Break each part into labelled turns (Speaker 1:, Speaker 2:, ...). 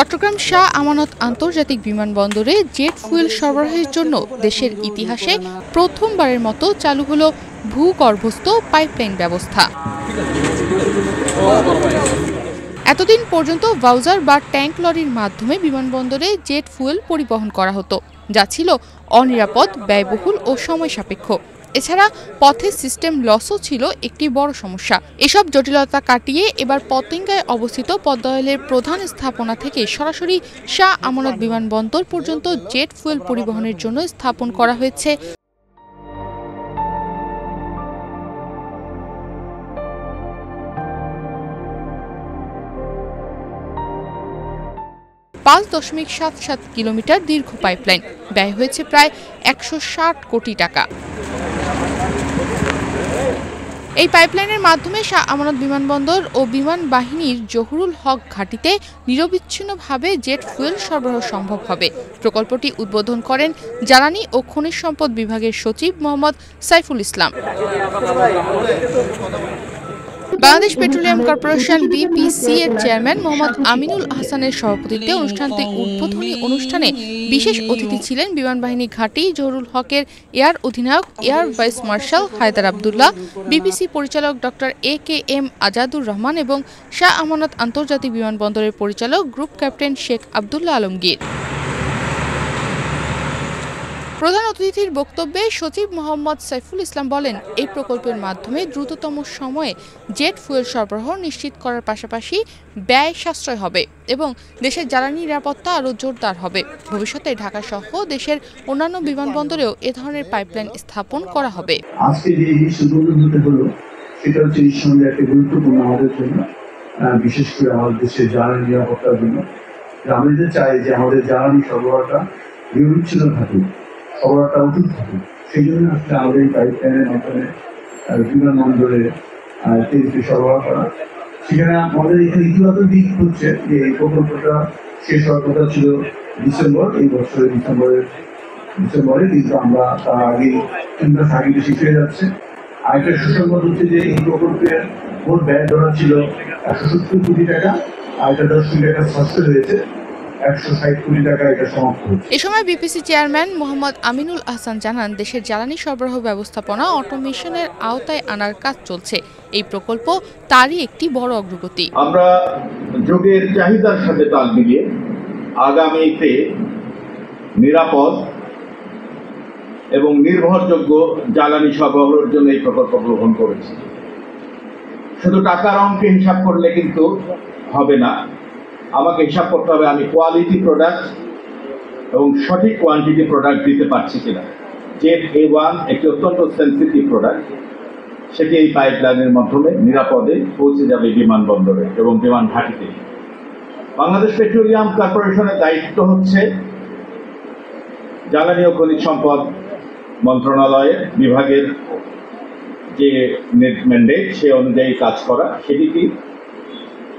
Speaker 1: চট্টগ্রাম শাহ আমানত আন্তর্জাতিক বিমানবন্দরে jet fuel সরবরাহের জন্য দেশের ইতিহাসে প্রথমবারের মতো চালু হলো ভূগর্ভস্থ পাইপলাইন ব্যবস্থা। এতদিন পর্যন্ত ভাউজার বা ট্যাঙ্ক লরির মাধ্যমে বিমানবন্দরে জেট ফুয়েল পরিবহন করা হতো, যা ছিল অনিরাপদ, ব্যয়বহুল ও সময় সাপেক্ষ। এছাড়া পথে সিস্টেম লসও ছিল একটি বড় সমস্যা। এসব জটিলতা কাটিয়ে এবার পতেঙ্গায় অবস্থিত পদ্মা রেলের প্রধান স্থাপনা থেকে সরাসরি শাহ আমানত বিমানবন্দর পর্যন্ত জেট ফুয়েল পরিবহনের জন্য স্থাপন করা হয়েছে ৫.৭৭ কিলোমিটার দীর্ঘ পাইপলাইন। ব্যয় হয়েছে প্রায় ১৬০ কোটি টাকা। এই পাইপলাইনের মাধ্যমে শাহ আমানত বিমানবন্দর ও বিমান বাহিনীর জহুরুল হক ঘাঁটিতে নিরবিচ্ছিন্নভাবে জেট ফুয়েল সরবরাহ সম্ভব হবে। প্রকল্পটি উদ্বোধন করেন জ্বালানি ও খনিজ সম্পদ বিভাগের সচিব Mohammad Saiful Islam. Bangladesh petroleum corporation BPC এর চেয়ারম্যান মোহাম্মদ আমিনুল আহসানের সভাপতিত্বে অনুষ্ঠানটির উদ্বোধনী অনুষ্ঠানে বিশেষ অতিথি ছিলেন বিমান বাহিনী ঘাঁটি জহুরুল হকের এয়ার অধিনায়ক air vice marshal Haider Abdullah, BPC পরিচালক ডক্টর AKM আজাদুর রহমান এবং শাহ আমানত আন্তর্জাতিক বিমানবন্দরের পরিচালক গ্রুপ ক্যাপ্টেন শেখ আবদুল্লাহ আলমগীর। প্রধান অতিথির বক্তব্যে সচিব মোহাম্মদ সাইফুল ইসলাম বলেন, এই প্রকল্পের মাধ্যমে দ্রুততম সময়ে জেট ফুয়েল সরবরাহ নিশ্চিত করার পাশাপাশি ব্যয় সাশ্রয় হবে এবং দেশের জ্বালানি নিরাপত্তা আরও জোরদার হবে। ভবিষ্যতে ঢাকা সহ দেশের অন্যান্য বিমানবন্দরেও এ ধরনের পাইপলাইন স্থাপন করা হবে।
Speaker 2: আজকে যে সুযোগটা হলো সেটা হচ্ছে নিঃসন্দেহে একটা গুরুত্বপূর্ণ আমাদের জন্য, বিশেষ করে আমাদের দেশের জ্বালানি নিরাপত্তার জন্য। আমরা যে চাই যে আমাদের জ্বালানি সরবরাহটা নিরবিচ্ছিন্ন থাকুক, সরবরাহটা অটুট থাকুক। সেই জন্য আসলে আমাদের এই পাইপলাইনের মাধ্যমে বিমানবন্দরে তেলটি সরবরাহ করা। সেখানে আমাদের এখানে ইতিবাচক দিক হচ্ছে যে এই প্রকল্পটা শেষ হওয়ার কথা ছিল ডিসেম্বর, এই বছরের ডিসেম্বরে, কিন্তু আমরা তার আগে 3 মাস আগে শেষ হয়ে যাচ্ছে। আরেকটা সুসংবাদ হচ্ছে যে এই প্রকল্পের মোট ব্যয় ধরা ছিল 170 কোটি টাকা, আর এটা 10 কোটি টাকা সাশ্রয় হয়েছে, 160 কোটি টাকা এটা সমাপ্ত হয়েছে।
Speaker 1: এ সময় বিপিসি চেয়ারম্যান মোহাম্মদ আমিনুল আহসান জানান, দেশের জ্বালানি সরবরাহ ব্যবস্থাপনা অটোমেশনের আওতায় আনার কাজ চলছে। এই প্রকল্প তারই একটি বড় অগ্রগতি।
Speaker 3: আমরা যুগের চাহিদার সাথে তাল মিলিয়ে আগামীতে নিরাপদ এবং নির্ভরযোগ্য জ্বালানি সরবরাহের জন্য এই প্রকল্প গ্রহণ করেছি। শুধু টাকার অঙ্কে হিসাব করলে কিন্তু হবে না, আমাকে হিসাব করতে হবে আমি কোয়ালিটি প্রোডাক্ট এবং সঠিক কোয়ান্টিটি প্রোডাক্ট দিতে পারছি কিনা। জেট A1 একটি অত্যন্ত সেন্সিটিভ প্রোডাক্ট, সেটি এই পাইপলাইনের মাধ্যমে নিরাপদে পৌঁছে যাবে বিমানবন্দরে এবং বিমান ঘাঁটিতে। বাংলাদেশ পেট্রোলিয়াম কর্পোরেশনের দায়িত্ব হচ্ছে জ্বালানি ও খনিজ সম্পদ মন্ত্রণালয়ের বিভাগের যে ম্যান্ডেট সে অনুযায়ী কাজ করা, সেটিকে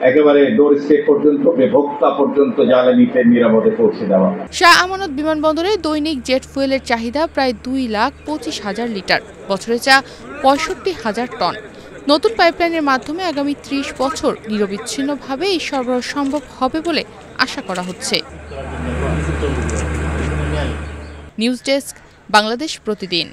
Speaker 3: একেবারে ডোর স্টেপ পর্যন্ত ভোক্তা পর্যন্ত জ্বালানিতে নিরাপদে পৌঁছে দেওয়া।
Speaker 1: শাহ আমানত বিমানবন্দরে দৈনিক জেট ফুয়েলের চাহিদা প্রায় 2,25,000 লিটার, বছরে চা 65,000 টন। নতুন পাইপলাইনের মাধ্যমে আগামী 30 বছর নিরবিচ্ছিন্নভাবে এই সরবরাহ সম্ভব হবে বলে আশা করা হচ্ছে। নিউজ ডেস্ক, বাংলাদেশ প্রতিদিন।